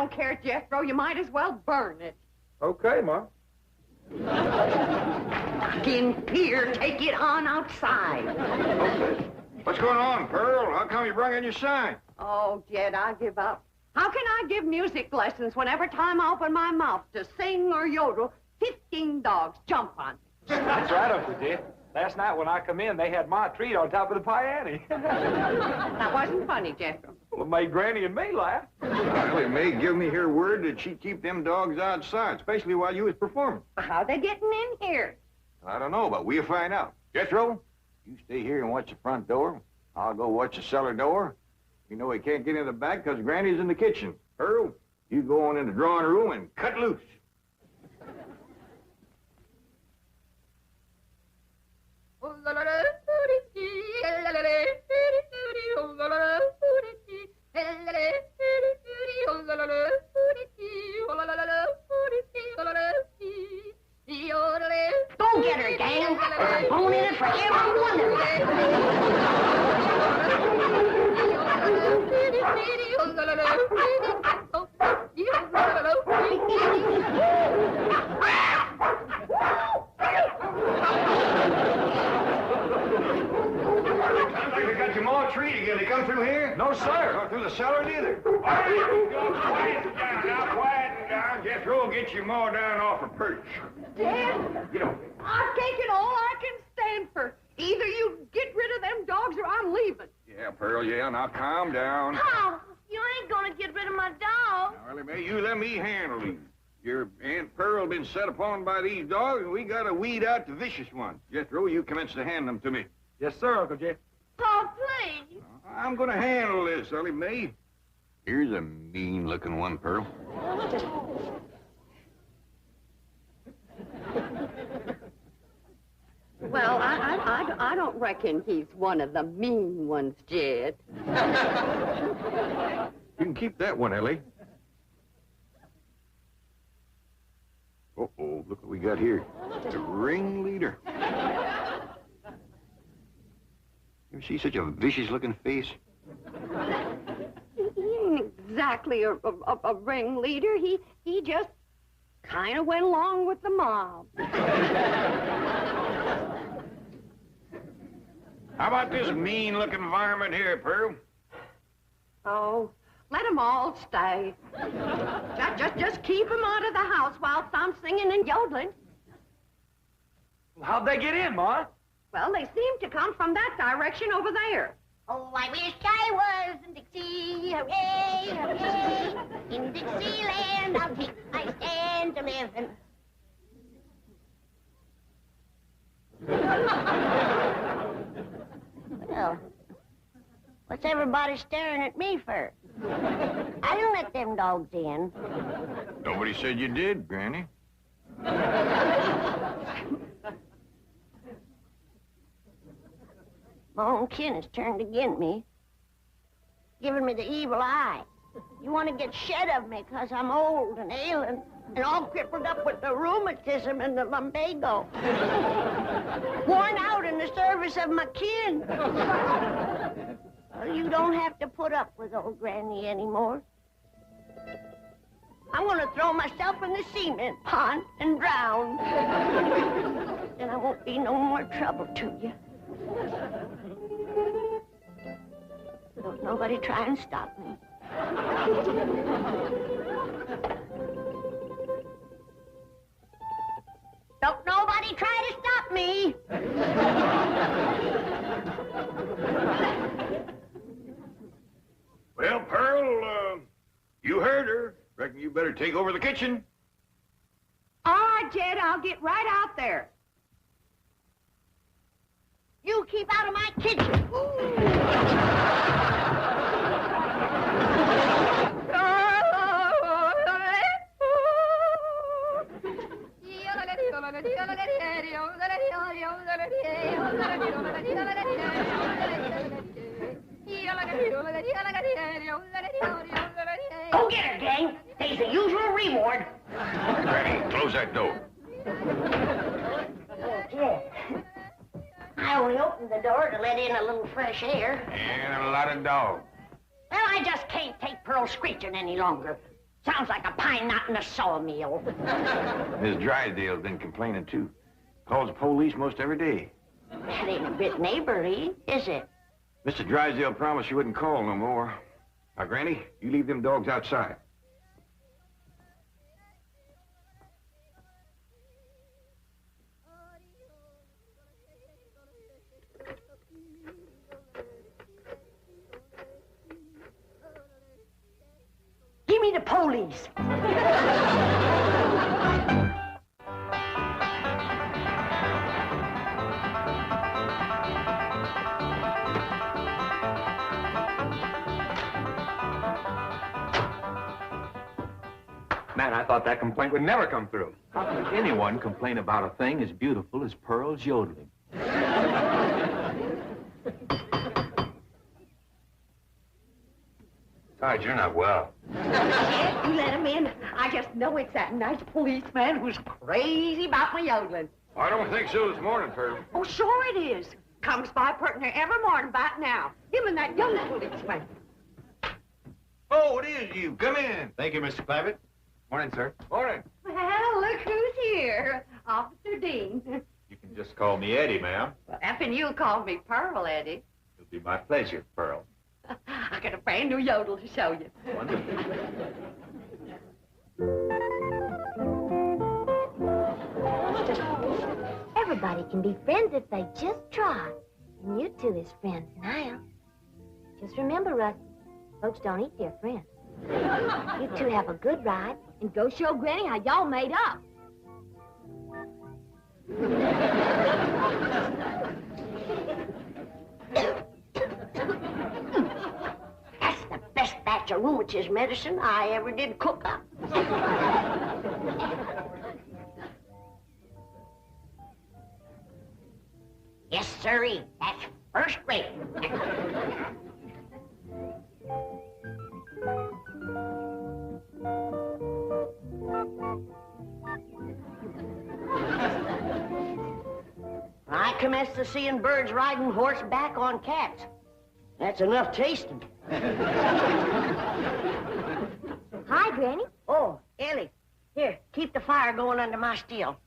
don't care, Jethro. You might as well burn it. Okay, Ma. In here, take it on outside. Okay. What's going on, Pearl? How come you brought in your sign? Oh, Jed, I give up. How can I give music lessons when every time I open my mouth to sing or yodel, 15 dogs jump on me? That's right, Uncle Jed. Last night when I come in, they had my treat on top of the piano. That wasn't funny, Jethro. Well, it made Granny and me laugh. Well, it may give me her word that she'd keep them dogs outside, especially while you was performing. How they getting in here? I don't know, but we'll find out. Jethro, you stay here and watch the front door. I'll go watch the cellar door. You know he can't get in the back because Granny's in the kitchen. Earl, you go on in the drawing room and cut loose. Go get her, gang. I'm going in it for every one of They got your more treat again. They come through here? No, sir. Or through the cellar neither. Quiet down now, quiet down. Jethro will get your more down off a perch. Dad, Get over. I've taken all I can stand for. Either you get rid of them dogs or I'm leaving. Yeah, Pearl, yeah. Now calm down. Oh, you ain't gonna get rid of my dog. Now, Ellie Mae, you let me handle these. Your Aunt Pearl been set upon by these dogs, and we gotta weed out the vicious ones. Jethro, you commence to hand them to me. Yes, sir, Uncle Jed. Oh, please. I'm gonna handle this, Ellie Mae. Here's a mean-looking one, Pearl. Well, I don't reckon he's one of the mean ones, Jed. You can keep that one, Ellie. Uh-oh, look what we got here. The ringleader. You ever see such a vicious-looking face? He ain't exactly a ringleader. He just kind of went along with the mob. How about this mean-looking varmint here, Pearl? Oh, let them all stay. Just keep them out of the house while I'm singing and yodeling. How'd they get in, Ma? Well, they seem to come from that direction over there. Oh, I wish I was in Dixie, hooray, hooray. In Dixieland, I'll take my stand to living. Well, what's everybody staring at me for? I didn't let them dogs in. Nobody said you did, Granny. My own kin has turned against me, giving me the evil eye. You want to get shed of me because I'm old and ailing and all crippled up with the rheumatism and the lumbago. Worn out in the service of my kin. Well, you don't have to put up with old Granny anymore. I'm going to throw myself in the cement pond and drown. Then I won't be no more trouble to you. Don't nobody try and stop me. Don't nobody try to stop me. Well, Pearl, you heard her. Reckon you better take over the kitchen. All right, Jed, I'll get right out there. You keep out of my kitchen. Go get her, gang. There's the usual reward. Granny, close that door. Okay. I only opened the door to let in a little fresh air. And a lot of dogs. Well, I just can't take Pearl screeching any longer. Sounds like a pine knot in a sawmill. Miss Drysdale's been complaining, too. Calls the police most every day. That ain't a bit neighborly, is it? Mr. Drysdale promised she wouldn't call no more. Now, Granny, you leave them dogs outside. Give me the police. Man, I thought that complaint would never come through. How could anyone complain about a thing as beautiful as Pearl's yodeling? Besides, you're not well. Ed, you let him in. I just know it's that nice policeman who's crazy about my yodeling. I don't think so this morning, Pearl. Oh, sure it is. Comes by pert near every morning about now. Him and that young policeman. Oh, it is you. Come in. Thank you, Mr. Clampett. Morning, sir. Morning. Well, look who's here. Officer Dean. You can just call me Eddie, ma'am. Well, effing you called me Pearl, Eddie. It'll be my pleasure, Pearl. I got a brand new yodel to show you. Wonderful. Everybody can be friends if they just try. And you two is friends now. Just remember, Russ, folks don't eat their friends. You two have a good ride and go show Granny how y'all made up. That's the best batch of rheumatism medicine I ever did cook up. Yes, sirree. That's first rate. I commenced to seeing birds riding horseback on cats. That's enough tasting. Hi, Granny. Oh, Ellie, here, keep the fire going under my steel.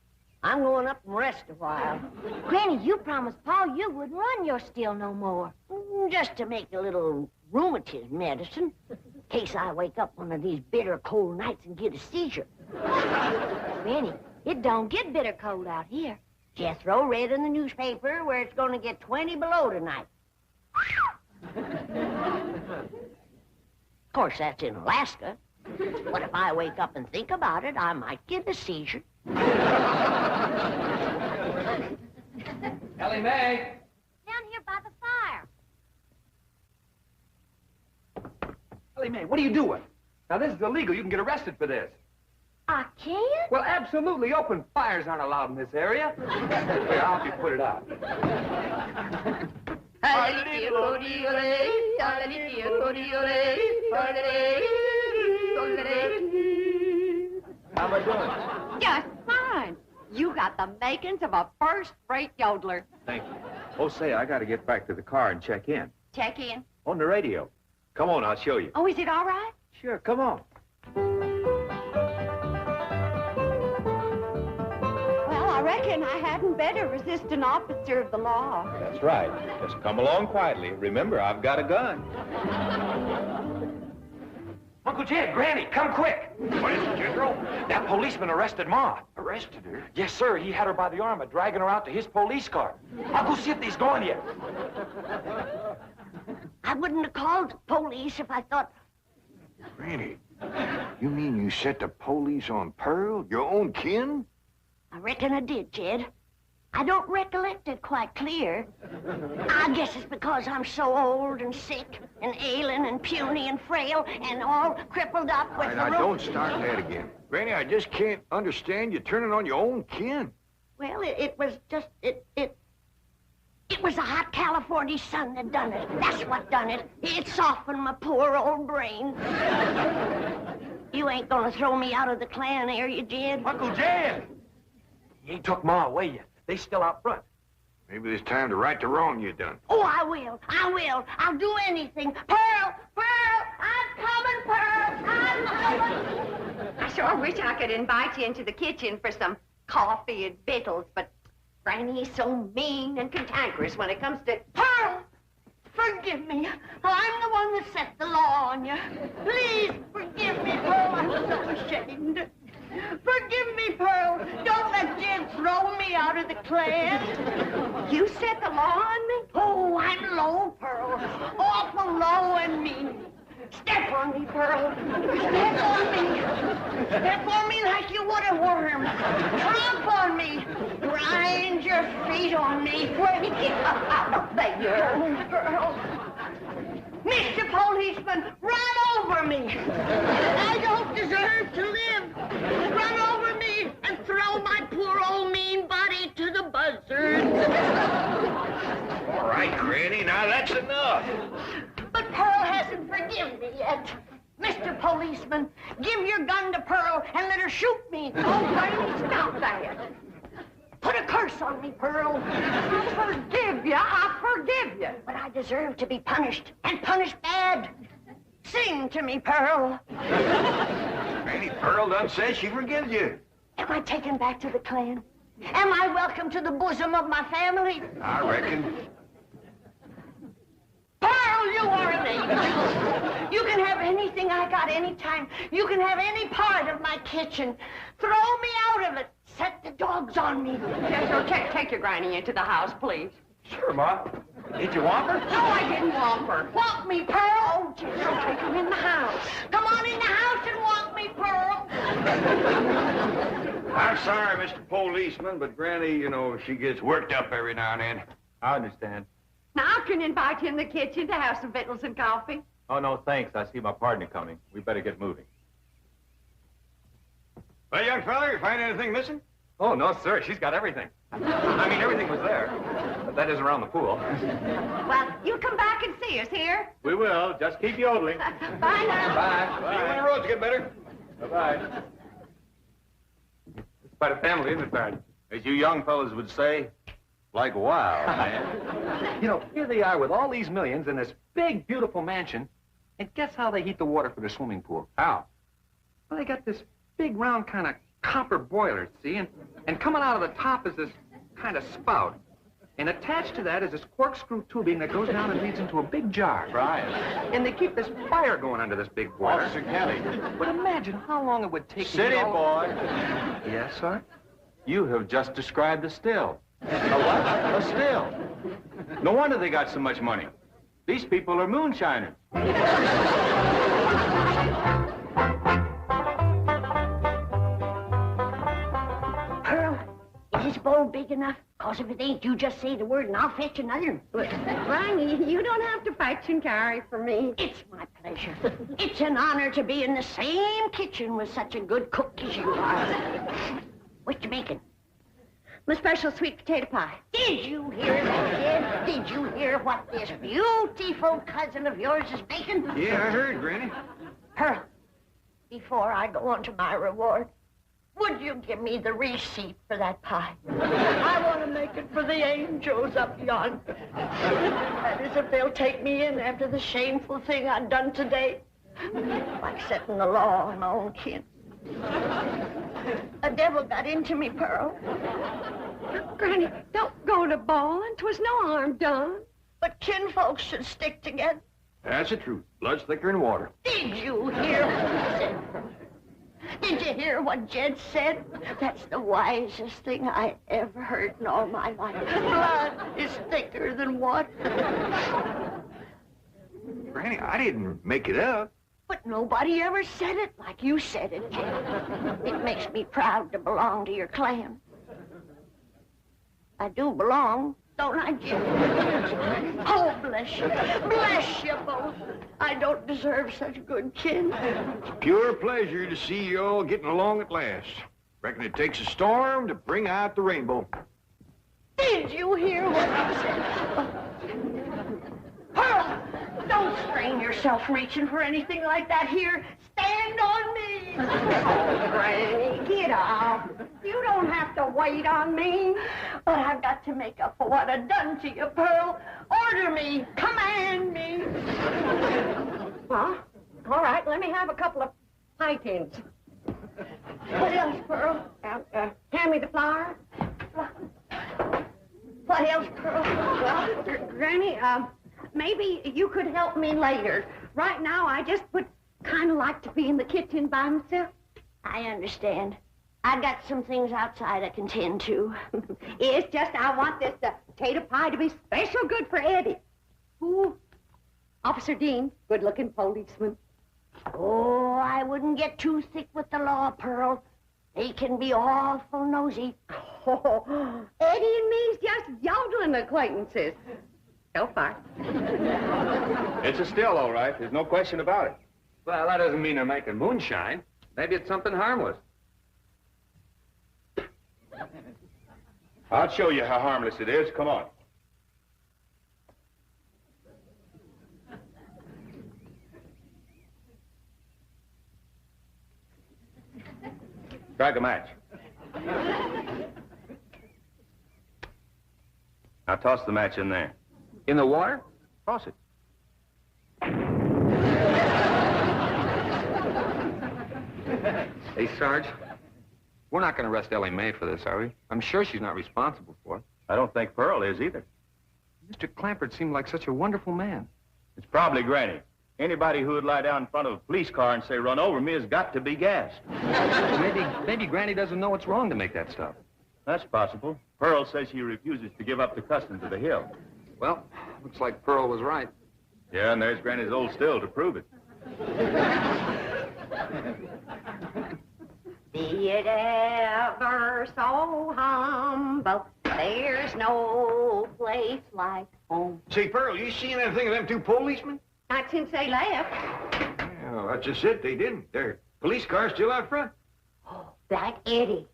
I'm going up and rest a while. Granny, you promised Paul you wouldn't run your still no more. Just to make a little rheumatism medicine, in case I wake up one of these bitter cold nights and get a seizure. Granny, it don't get bitter cold out here. Jethro read in the newspaper where it's going to get 20 below tonight. Of course, that's in Alaska. But if I wake up and think about it, I might get a seizure. Ellie Mae! Down here by the fire. Ellie Mae, what are you doing? Now, this is illegal. You can get arrested for this. I can't? Well, absolutely. Open fires aren't allowed in this area. Here, I'll help you put it out. How am I doing? Just fine. You got the makings of a first-rate yodeler. Thank you. Oh, say, I got to get back to the car and check in. Check in. On the radio. Come on, I'll show you. Oh, is it all right? Sure, come on. Well, I reckon I hadn't better resist an officer of the law. That's right. Just come along quietly. Remember, I've got a gun. Uncle Jed, Granny, come quick. What is it, General? That policeman arrested Ma. Arrested her? Yes, sir. He had her by the arm and dragging her out to his police car. I'll go see if he's gone yet. I wouldn't have called the police if I thought... Granny, you mean you set the police on Pearl, your own kin? I reckon I did, Jed. I don't recollect it quite clear. I guess it's because I'm so old and sick and ailing and puny and frail and all crippled up with Now, the don't start that again. Granny, I just can't understand you turning on your own kin. Well, it was just, it was the hot California sun that done it. That's what done it. It softened my poor old brain. You ain't gonna throw me out of the clan, are you, Jed? Uncle Jed! He ain't took Ma away yet. They still out front. Maybe it's time to right the wrong you done. Oh, I will. I'll do anything. Pearl! Pearl! I'm coming, Pearl! I'm coming! sure wish I could invite you into the kitchen for some coffee and victuals, but Granny's so mean and cantankerous when it comes to... Pearl, forgive me. I'm the one that set the law on you. Please forgive me, Pearl. I'm so ashamed. Forgive me, Pearl. Don't let Jed throw me out of the clan. You set the law on me? Oh, I'm low, Pearl. Awful low and mean. Step on me, Pearl. Step on me. Step on me like you would a worm. Tromp on me. Grind your feet on me. Get out of there, Pearl. Mr. Policeman, run over me. I don't deserve to live. Run over me and throw my poor old mean body to the buzzards. All right, Granny, now that's enough. But Pearl hasn't forgiven me yet. Mr. Policeman, give your gun to Pearl and let her shoot me. Oh, Granny, stop that. Put a curse on me, Pearl. I forgive you. But I deserve to be punished, and punished bad. Sing to me, Pearl. Granny, Pearl done says she forgives you. Am I taken back to the clan? Am I welcome to the bosom of my family? I reckon. Pearl, you are an angel. You can have anything I got anytime. You can have any part of my kitchen. Throw me out of it. Set the dogs on me. Yes, sir. Take your Granny into the house, please. Sure, Ma. Did you want her? No, I didn't want her. Want me, Pearl? Oh, just take her in the house. Come on in the house and want me, Pearl. I'm sorry, Mr. Policeman, but Granny, you know, she gets worked up every now and then. I understand. Now, I can invite you in the kitchen to have some victuals and coffee. Oh, no, thanks. I see my partner coming. We better get moving. Well, young fella, you find anything missing? Oh, no, sir. She's got everything. I mean, everything was there. But that is around the pool. Well, you come back and see us here. We will. Just keep yodeling. Bye now. Bye. See you when the roads get better. Bye-bye. It's quite a family, isn't it, Barney? As you young fellas would say, like wow, man. You know, here they are with all these millions in this big, beautiful mansion. And guess how they heat the water for the swimming pool? How? Well, they got this big, round kind of copper boiler, see? And coming out of the top is this kind of spout. And attached to that is this corkscrew tubing that goes down and leads into a big jar. Right. And they keep this fire going under this big boiler. Officer Kelly. But imagine how long it would take to City heat all... boy. Yes, sir? You have just described a still. A what? A still. No wonder they got so much money. These people are moonshiners. Pearl, is this bowl big enough? Because if it ain't, you just say the word and I'll fetch another. Granny, you don't have to fetch and carry for me. It's my pleasure. It's an honor to be in the same kitchen with such a good cook as you are. What you making? My special sweet potato pie. Did you hear that, Jed? Did you hear what this beautiful cousin of yours is making? Yeah, I heard, Granny. Pearl, before I go on to my reward, would you give me the receipt for that pie? I want to make it for the angels up yonder. That is, if they'll take me in after the shameful thing I've done today. Like setting the law on my own kin. A devil got into me, Pearl. Granny, don't go to bawling. 'Twas no harm done. But kinfolks should stick together. That's the truth. Blood's thicker than water. Did you hear what he said? Did you hear what Jed said? That's the wisest thing I ever heard in all my life. Blood is thicker than water. Granny, I didn't make it up. But nobody ever said it like you said it, Jed. It makes me proud to belong to your clan. I do belong, don't I, Jed? Oh, bless you. Bless you both. I don't deserve such good kin. It's pure pleasure to see you all getting along at last. Reckon it takes a storm to bring out the rainbow. Did you hear what I said? Pearl, don't strain yourself reaching for anything like that here. Stand on me. Oh, Granny, get off. You don't have to wait on me. But I've got to make up for what I've done to you, Pearl. Order me. Command me. Well, all right, let me have a couple of pie tins. What else, Pearl? Hand me the flour. What else, Pearl? Well, Granny, maybe you could help me later. Right now, I just would kind of like to be in the kitchen by myself. I understand. I got some things outside I can tend to. It's just I want this potato pie to be special good for Eddie. Who? Officer Dean, good-looking policeman. Oh, I wouldn't get too thick with the law, Pearl. They can be awful nosy. Oh, Eddie and me's just yodeling acquaintances. So far. It's a still, all right. There's no question about it. Well, that doesn't mean they're making moonshine. Maybe it's something harmless. I'll show you how harmless it is. Come on. Strike a match. Now toss the match in there. In the water? Toss it. Hey, Sarge, we're not going to arrest Ellie Mae for this, are we? I'm sure she's not responsible for it. I don't think Pearl is either. Mr. Clampett seemed like such a wonderful man. It's probably Granny. Anybody who would lie down in front of a police car and say, run over me, has got to be gassed. Maybe Granny doesn't know it's wrong to make that stuff. That's possible. Pearl says she refuses to give up the custom to the hill. Well, looks like Pearl was right. Yeah, and there's Granny's old still to prove it. Be it ever so humble, there's no place like home. Say, Pearl, you seen anything of them two policemen? Not since they left. Well, that's just it. They didn't. Their police car's still out front. Oh, that Eddie.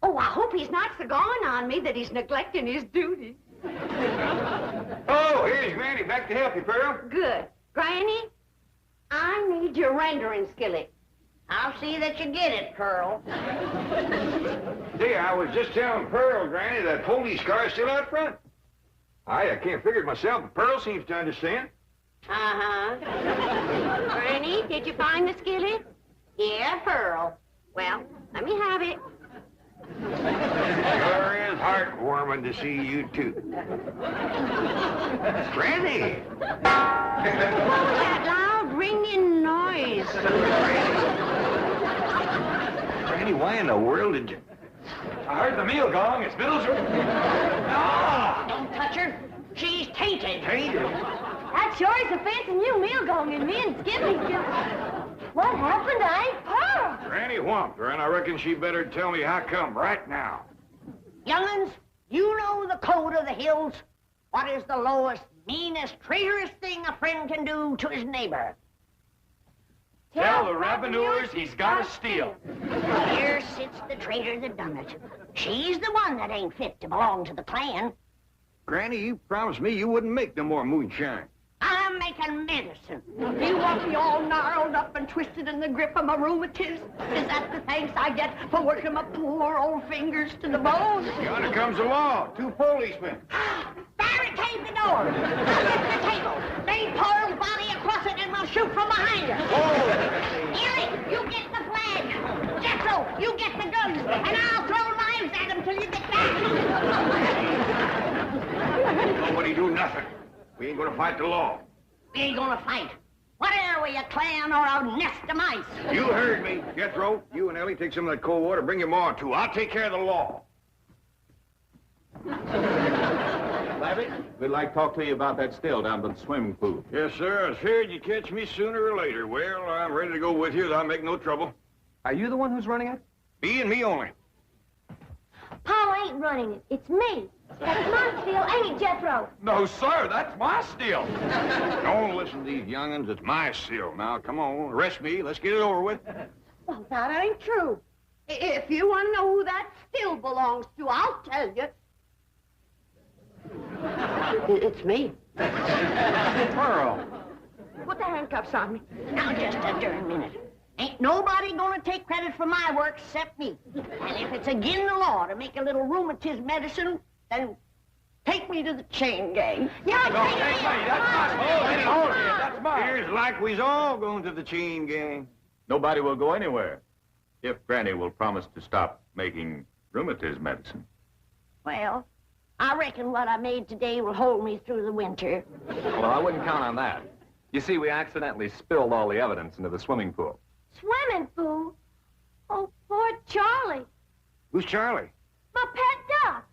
Oh, I hope he's not so gone on me that he's neglecting his duty. Oh, here's Granny. Back to help you, Pearl. Good. Granny, I need your rendering skillet. I'll see that you get it, Pearl. Hey, I was just telling Pearl, Granny, that police car's still out front. I can't figure it myself, but Pearl seems to understand. Uh-huh. Granny, did you find the skillet? Yeah, Pearl. Well, let me have it. Sure is heartwarming to see you two. Granny! What was that loud ringing noise? Granny, why in the world did you... I heard the meal gong. It's Middle's room. Ah! Don't touch her. She's tainted. Tainted? That sure is a fancy new meal going in me and Skippy. What happened, Pearl? Granny whumped her, and I reckon she better tell me how come right now. Young'uns, you know the code of the hills. What is the lowest, meanest, traitorous thing a friend can do to his neighbor? Tell the revenuers he's got to steal. Here sits the traitor that done it. She's the one that ain't fit to belong to the clan. Granny, you promised me you wouldn't make no more moonshine. I'm making medicine. You want me all gnarled up and twisted in the grip of my rheumatism? Is that the thanks I get for working my poor old fingers to the bone? Yonder comes the law. Two policemen. Barricade the door. Lift the table. Lay Pearl's body across it and we'll shoot from behind her. Oh! Erie, you get the flag. Jethro, you get the guns. And I'll throw knives at them till you get back. Nobody do nothing. We ain't gonna fight the law. We ain't gonna fight. What are we, a clan or a nest of mice? You heard me. Jethro, you and Ellie take some of that cold water. Bring your ma, too. I'll take care of the law. Labby, we'd like to talk to you about that still down by the swimming pool. Yes, sir. I was feared you'd catch me sooner or later. Well, I'm ready to go with you. I'll make no trouble. Are you the one who's running it? Me and me only. Paul ain't running it. It's me. That's my still, ain't it, Jethro? No, sir. That's my steal. Don't listen to these young'uns. It's my seal. Now, come on. Arrest me. Let's get it over with. Well, that ain't true. If you want to know who that still belongs to, I'll tell you. It's me. Pearl. Put the handcuffs on me. Now, just a darn minute. Ain't nobody gonna take credit for my work except me. And if it's agin the law to make a little rheumatism medicine, then take me to the chain gang. Yeah, No, take hey, me. that's mine. Oh, hey, hold it. That's mine. Here's like we's all going to the chain gang. Nobody will go anywhere. If Granny will promise to stop making rheumatism medicine. Well, I reckon what I made today will hold me through the winter. Well, I wouldn't count on that. You see, we accidentally spilled all the evidence into the swimming pool. Swimming pool? Oh, poor Charlie. Who's Charlie? My pet duck.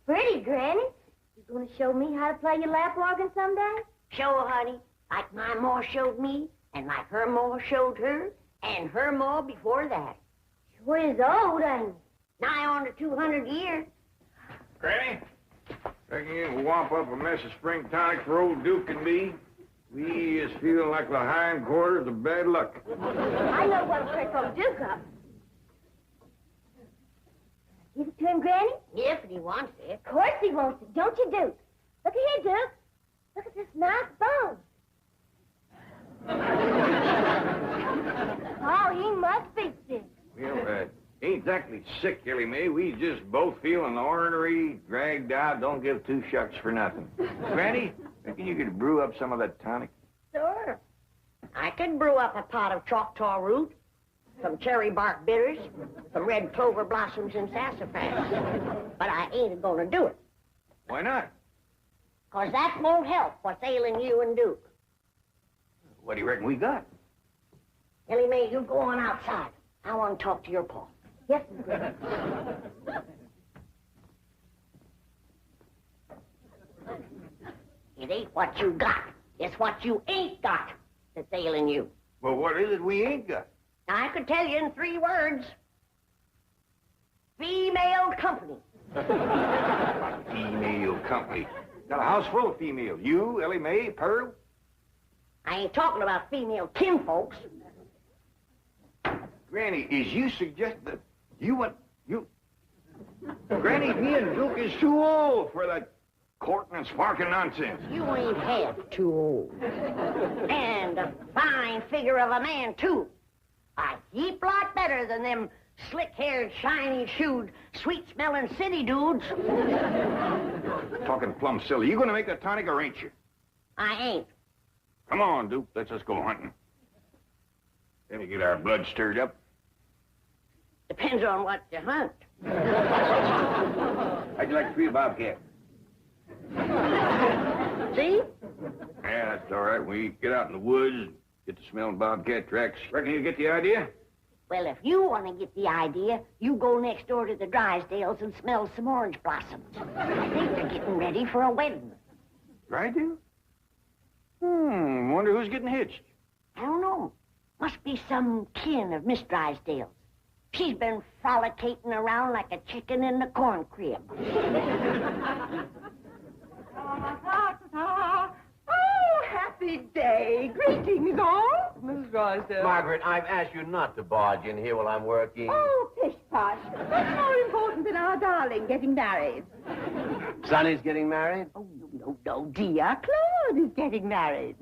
Pretty, Granny. You gonna show me how to play your lap organ someday? Sure, honey. Like my ma showed me, and like her ma showed her, and her ma before that. Sure is old, ain't it? Nigh on to 200 years. Granny, reckon you can whomp up a mess of spring tonic for old Duke and me? We is feeling like the hindquarters of bad luck. I know what'll trick old Duke up. Give it to him, Granny? If he wants it. Of course he wants it, don't you, Duke? Look at here, Duke. Look at this nice bone. Oh, he must be sick. Well, ain't exactly sick, Ellie Mae. We just both feeling ornery, dragged out, don't give two shucks for nothing. Granny, reckon you could brew up some of that tonic? Sure. I could brew up a pot of Choctaw root, some cherry bark bitters, some red clover blossoms and sassafras. But I ain't gonna do it. Why not? 'Cause that won't help what's ailing you and Duke. What do you reckon we got? Ellie Mae, you go on outside. I want to talk to your pa. Yes, Granny. It ain't what you got. It's what you ain't got that's ailing you. Well, what is it we ain't got? I could tell you in 3 words. Female company. Female company. Got a house full of females. You, Ellie Mae, Pearl. I ain't talking about female kinfolks. Granny, is you suggesting that you want... Granny, me and Duke is too old for that courting and sparking nonsense. You ain't half too old. And a fine figure of a man, too. A heap lot better than them slick-haired, shiny-shoed, sweet-smelling city dudes. Talking plumb silly. You gonna make that tonic or ain't you? I ain't. Come on, Duke. Let's just go hunting. Then we get our blood stirred up. Depends on what you hunt. How'd you like to feel, Bobcat? See? Yeah, that's all right. We get out in the woods, get to smelling bobcat tracks. Reckon you get the idea? Well, if you want to get the idea, you go next door to the Drysdales and smell some orange blossoms. I think they're getting ready for a wedding. Drysdale? Wonder who's getting hitched. I don't know. Must be some kin of Miss Drysdale's. She's been frolicking around like a chicken in the corn crib. Oh, happy day. Greetings, all. Mrs. Drysdale. Margaret, I've asked you not to barge in here while I'm working. Oh, pish posh. What's more important than our darling getting married? Sonny's getting married? Oh, no, dear. Claude is getting married.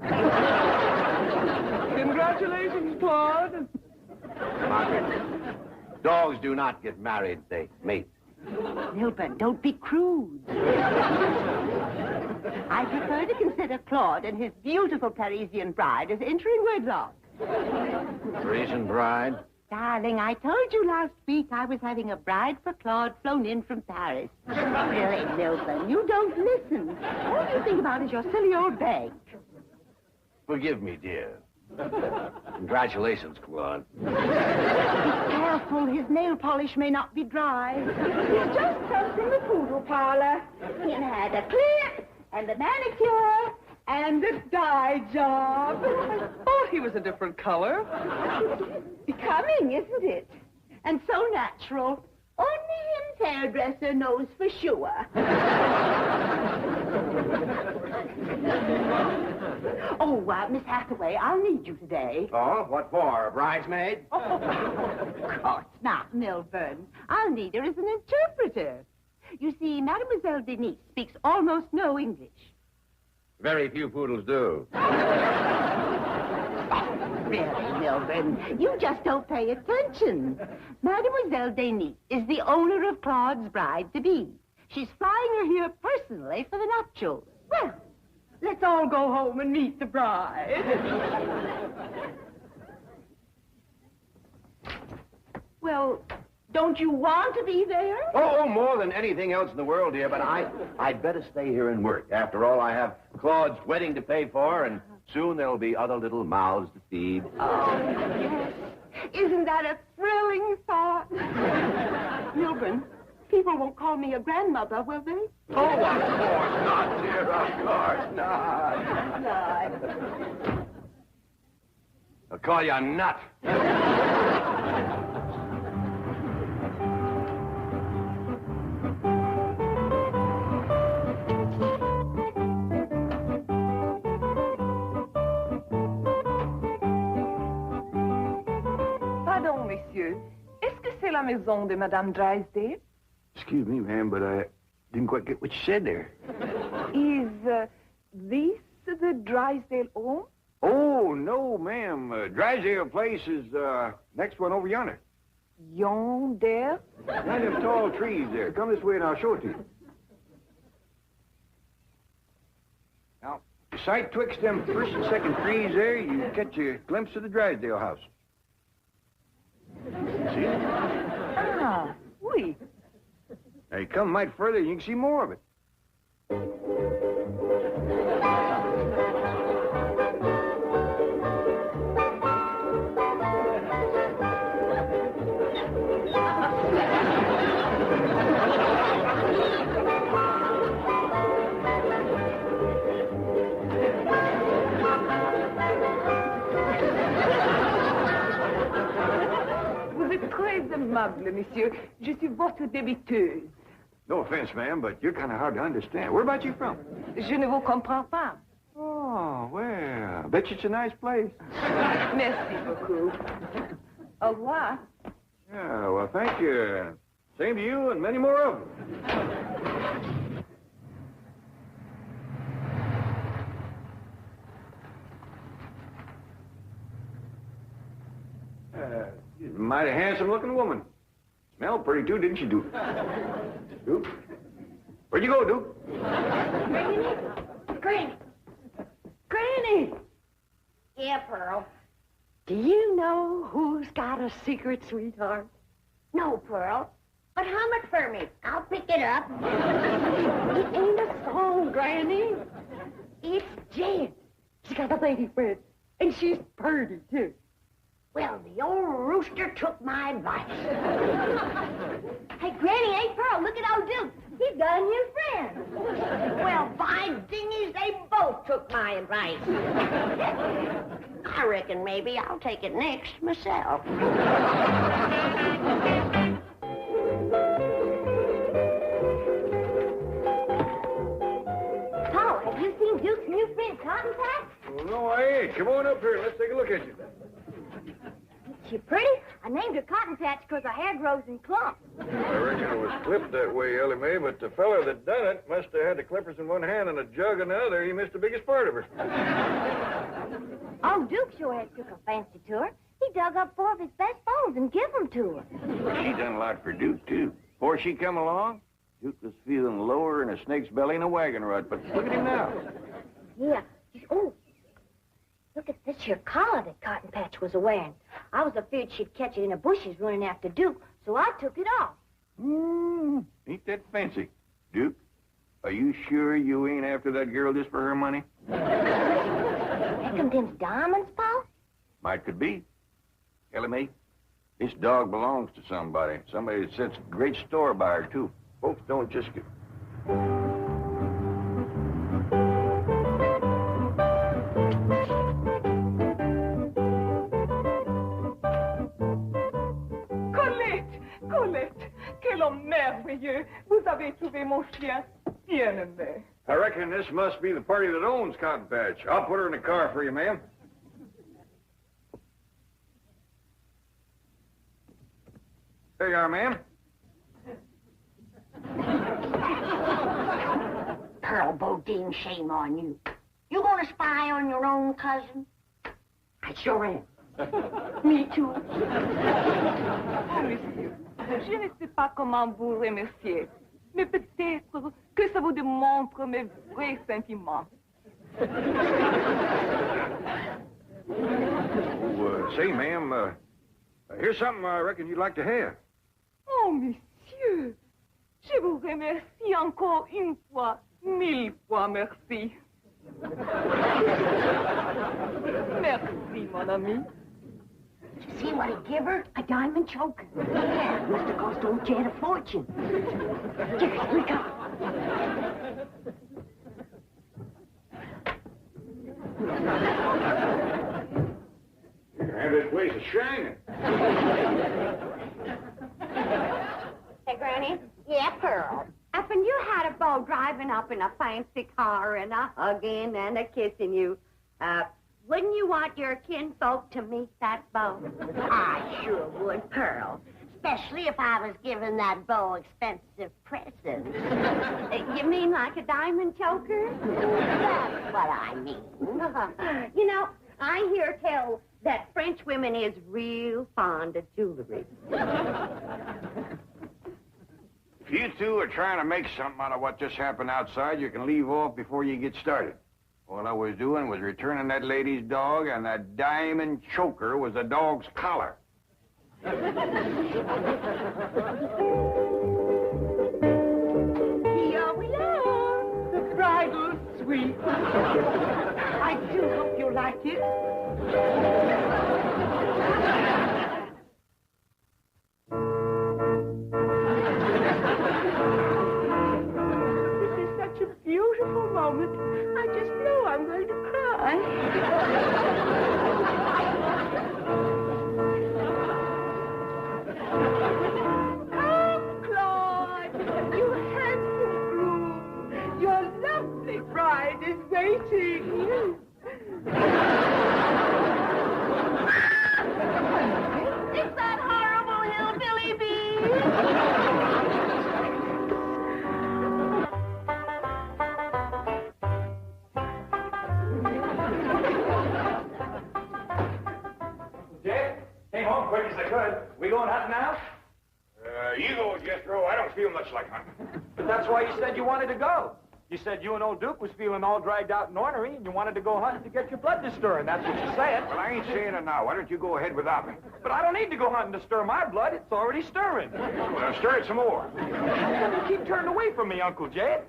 Congratulations, Claude. Margaret, dogs do not get married, they mate. Wilbur, don't be crude. I prefer to consider Claude and his beautiful Parisian bride as entering wedlock. Parisian bride? Darling, I told you last week I was having a bride for Claude flown in from Paris. Really, Milton, you don't listen. All you think about is your silly old bag. Forgive me, dear. Congratulations, Claude. Be careful, his nail polish may not be dry. He's just come from the poodle parlor. He had a clip and a manicure and a dye job. Oh, he was a different color. Becoming, isn't it? And so natural. Only him's hairdresser knows for sure. Oh, Miss Hathaway, I'll need you today. Oh, what for? A bridesmaid? Of course not, Milburn. I'll need her as an interpreter. You see, Mademoiselle Denise speaks almost no English. Very few poodles do. Really, Milburn, you just don't pay attention. Mademoiselle Denise is the owner of Claude's bride-to-be. She's flying her here personally for the nuptials. Well, let's all go home and meet the bride. Well, don't you want to be there? Oh, more than anything else in the world, dear, but I'd better stay here and work. After all, I have Claude's wedding to pay for, and soon there'll be other little mouths to feed. Oh, yes. Isn't that a thrilling thought? Milburn, people won't call me a grandmother, will they? Oh, of course not, dear. Of course not. Good. I'll call you a nut. Pardon, messieurs. Est-ce que c'est la maison de Madame Drysdale? Excuse me, ma'am, but I didn't quite get what you said there. Is this the Drysdale home? Oh, no, ma'am. Drysdale Place is next one over yonder. Yonder? Behind them tall trees there. Come this way and I'll show it to you. Now, sight twixt them first and second trees there, you catch a glimpse of the Drysdale house. See it? Ah, oui. Now, you come might further, you can see more of it. Vous êtes très aimable, monsieur. Je suis votre débiteuse. No offense, ma'am, but you're kind of hard to understand. Where about you from? Je ne vous comprends pas. Oh, well, I bet you it's a nice place. Merci beaucoup. Au revoir. Yeah, well, thank you. Same to you and many more of them. She's a mighty handsome-looking woman. Smelled pretty, too, didn't she, Duke? Duke? Where'd you go, Duke? Granny! Granny! Yeah, Pearl. Do you know who's got a secret sweetheart? No, Pearl. But hum it for me. I'll pick it up. It ain't a song, Granny. It's Jen. She's got a lady friend, and she's pretty, too. Well, the old rooster took my advice. Hey, Granny, hey, Pearl, look at old Duke. He's got a new friend. Well, by dingies, they both took my advice. I reckon maybe I'll take it next myself. Paul, have you seen Duke's new friend, Clampetts? Well, no, I ain't. Come on up here. Let's take a look at you. She pretty? I named her Clampetts because her hair grows in clumps. I reckon it was clipped that way, Ellie Mae, but the fella that done it must have had the clippers in one hand and a jug in the other. He missed the biggest part of her. Old Duke sure had took a fancy to her. He dug up 4 of his best bones and give them to her. She done a lot for Duke, too. Before she come along, Duke was feeling lower in a snake's belly in a wagon rut, but look at him now. Yeah. Oh, look at this here collar that Cotton Patch was wearing. I was afraid she'd catch it in the bushes running after Duke, so I took it off. Ain't that fancy. Duke, are you sure you ain't after that girl just for her money? Reckon them's diamonds, Pa? Might could be. Ellie Mae, this dog belongs to somebody. Somebody that sets great store by her, too. Folks don't just get... Colette, quel homme merveilleux. Vous avez trouvé mon chien bien aimé. I reckon this must be the party that owns Cotton Patch. I'll put her in the car for you, ma'am. There you are, ma'am. Pearl Bodine, shame on you. You gonna spy on your own cousin? I sure am. Me too. Oh, monsieur, je ne sais pas comment vous remercier, mais peut-être que ça vous démontre mes vrais sentiments. Say, ma'am, here's something I reckon you'd like to have. Oh, monsieur, je vous remercie encore une fois, 1000 fois merci. Merci, mon ami. Did you see what he give her? A diamond choker. Yeah, must have cost old Jed a fortune. Here we go. And this place is shining. Hey, Granny. Yeah, Pearl. Up and you had a beau driving up in a fancy car and a hugging and a kissing you. Wouldn't you want your kinfolk to meet that beau? I sure would, Pearl. Especially if I was giving that beau expensive presents. You mean like a diamond choker? That's what I mean. You know, I hear tell that French women is real fond of jewelry. If you two are trying to make something out of what just happened outside, you can leave off before you get started. All I was doing was returning that lady's dog, and that diamond choker was the dog's collar. Here we are, the bridal suite. I do hope you like it. This is such a beautiful moment. I just know I'm going to cry. Oh, Claude, you handsome groom. Your lovely bride is waiting. It's that horrible hillbilly bee. Quick as I could. We going hunting now? You go, Jethro. I don't feel much like hunting. But that's why you said you wanted to go. You said you and old Duke was feeling all dragged out and ornery, and you wanted to go hunting to get your blood to stirring. That's what you said. Well, I ain't saying it now. Why don't you go ahead without me? But I don't need to go hunting to stir my blood. It's already stirring. Well, stir it some more. You keep turning away from me, Uncle Jed.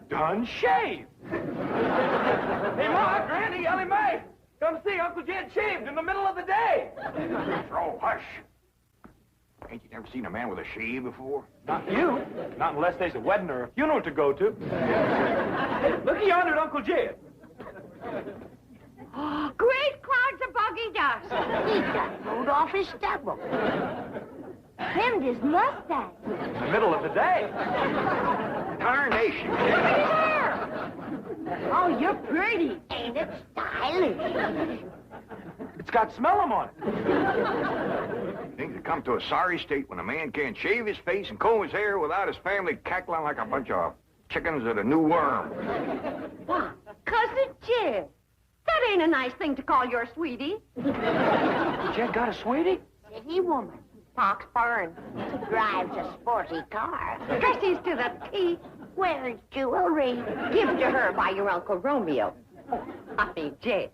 Done shaved. Hey, Ma, Granny, Ellie Mae. Come see Uncle Jed shaved in the middle of the day. Oh, hush. Ain't you never seen a man with a shave before? Not you. Not unless there's a wedding or a funeral to go to. Hey, look yonder at Uncle Jed. Oh, great clouds of buggy dust. He's got pulled off his stubble. Trimmed his mustache. In the middle of the day. Tarnation. Oh, you're pretty. Ain't it stylish? It's got smellum on it. Things have come to a sorry state when a man can't shave his face and comb his hair without his family cackling like a bunch of chickens at a new worm. Why, Cousin Jed, that ain't a nice thing to call your sweetie. Jed got a sweetie? City woman. Fox Burns. Drives a sporty car. Dresses to the teeth. Wears jewelry. Given to her by your Uncle Romeo. Happy Jet.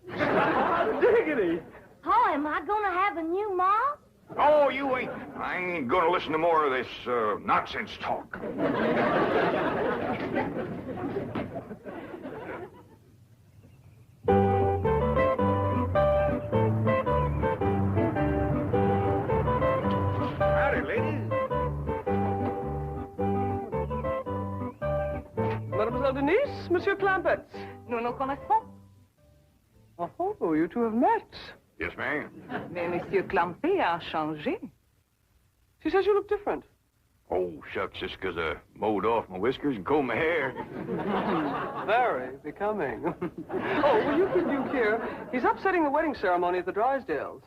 Diggity. Oh, am I gonna have a new mom? Oh, you ain't. I ain't gonna listen to more of this nonsense talk. Howdy, ladies. Mademoiselle Denise, Monsieur Clampetts. Nous nous connaissons. Oh, you two have met. Yes, ma'am. Mais Monsieur Clampet a changé. She says you look different. Oh, shucks, just 'cause I mowed off my whiskers and combed my hair. Very becoming. Oh, will you keep Duke here? He's upsetting the wedding ceremony at the Drysdales.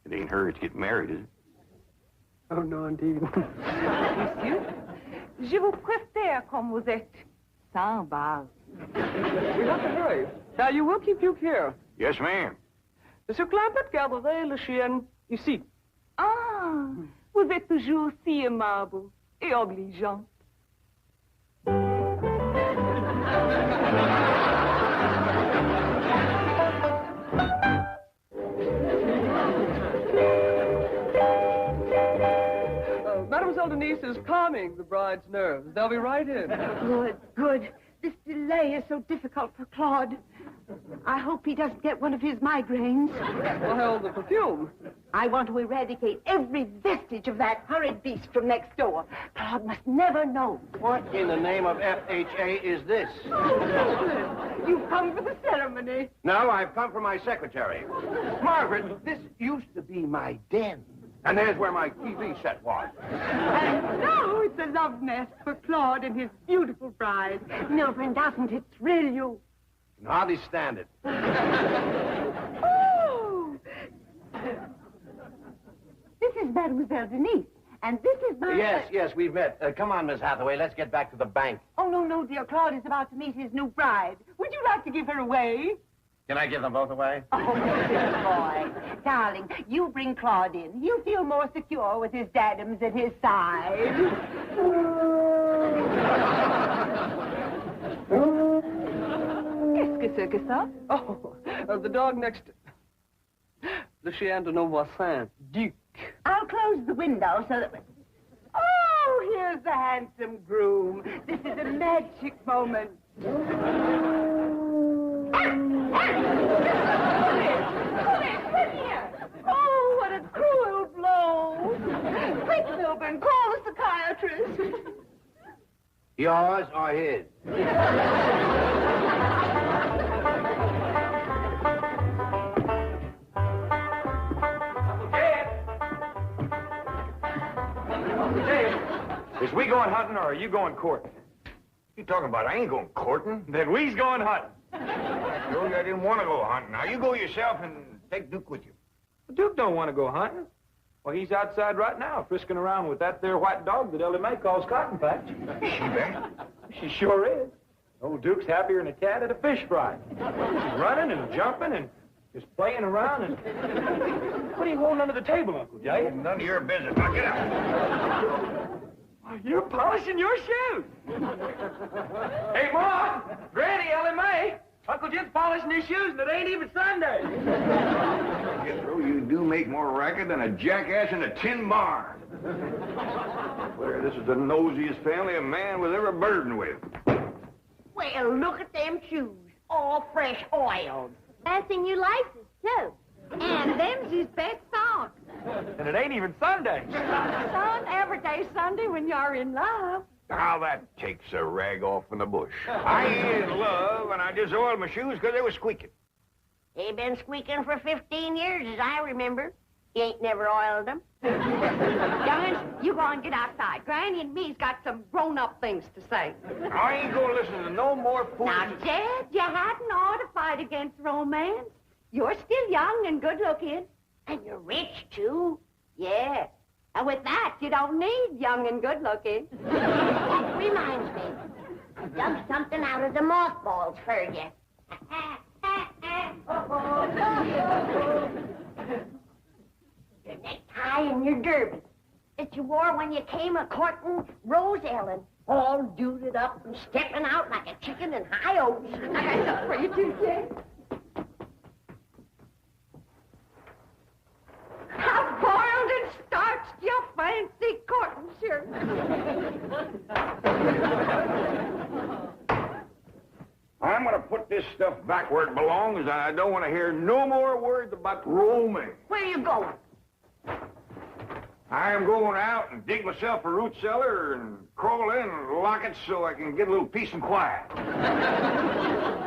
It ain't her that's getting married, is it? Oh, no, indeed. Monsieur, je vous préfère comme vous êtes, sans barbe. We have to hurry. Now, you will keep Duke here. Yes, ma'am. Monsieur Clampett, garderez le chien ici. Ah, vous êtes toujours si aimable et obligeant. Mademoiselle Denise is calming the bride's nerves. They'll be right in. Good, good. This delay is so difficult for Claude. I hope he doesn't get one of his migraines. Well, the perfume. I want to eradicate every vestige of that horrid beast from next door. Claude must never know. What in the name of FHA is this? You've come for the ceremony. No, I've come for my secretary. Margaret, this used to be my den. And there's where my TV set was. And now it's a love nest for Claude and his beautiful bride. Mildred, doesn't it thrill you? I can hardly stand it. Oh! This is Mademoiselle Denise. And this is my... Yes, we've met. Come on, Miss Hathaway. Let's get back to the bank. Oh, no, dear. Claude is about to meet his new bride. Would you like to give her away? Can I give them both away? Oh, dear boy. Darling, you bring Claude in. He'll feel more secure with his daddums at his side. Qu'est-ce que c'est que ça? Oh, the dog next... Le chien de nos voisins, Duke. I'll close the window so that... Oh, here's the handsome groom. This is a magic moment. Oh, what a cruel blow. Quick, Milburn, call a psychiatrist. Yours or his? Is we going hunting or are you going courting? You talking about I ain't going courting. Then we's going hunting. I told you I didn't want to go hunting. Now, you go yourself and take Duke with you. Duke don't want to go hunting. Well, he's outside right now, frisking around with that there white dog that Ellie Mae calls Cotton Patch. Is she there? She sure is. Old Duke's happier than a cat at a fish fry. She's running and jumping and just playing around and... What are you holding under the table, Uncle Jay? None of your business. Now, get out. You're polishing your shoes. Hey, Ma! Granny, Ellie Mae! Uncle Jim's polishing his shoes and it ain't even Sunday. Jethro, you do make more racket than a jackass in a tin barn. Claire, this is the nosiest family a man was ever burdened with. Well, look at them shoes. All fresh oiled. Fancy new laces, too. And them's his best socks. And it ain't even Sunday. Son, every day's Sunday when you're in love. Now that takes a rag off from the bush. I ain't in love, and I just oiled my shoes because they were squeaking. They've been squeaking for 15 years, as I remember. You ain't never oiled them. Young'uns, you go and get outside. Granny and me's got some grown-up things to say. I ain't gonna listen to no more fools. Now, Jed, you hadn't ought to fight against romance. You're still young and good-looking. And you're rich, too. Yeah. And with that, you don't need young and good-looking. That reminds me. I dug something out of the mothballs for you. Your necktie and your derby that you wore when you came a-courting Rose Ellen. all duded up and stepping out like a chicken in high oats. I'm not for you too, Jane. How boiled and starched your fancy cotton shirt. I'm going to put this stuff back where it belongs, and I don't want to hear no more words about roaming. Where you going? I am going out and dig myself a root cellar and crawl in and lock it so I can get a little peace and quiet.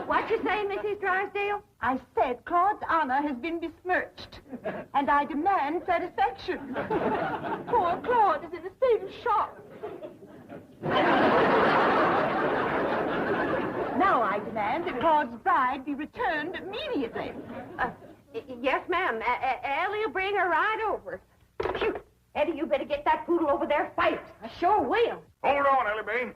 What you say, Mrs. Drysdale? I said Claude's honor has been besmirched, and I demand satisfaction. Poor Claude is in a state of shock. Now I demand that Claude's bride be returned immediately. Yes, ma'am. Ellie'll bring her right over. Phew. Eddie, you better get that poodle over there fast. I sure will. Hold on, Ellie Bean.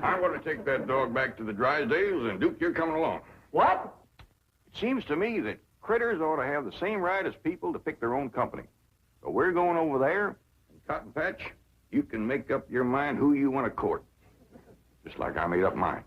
I'm going to take that dog back to the Drysdales, and Duke, you're coming along. What? It seems to me that critters ought to have the same right as people to pick their own company. So we're going over there, and Cotton Patch, you can make up your mind who you want to court. Just like I made up mine.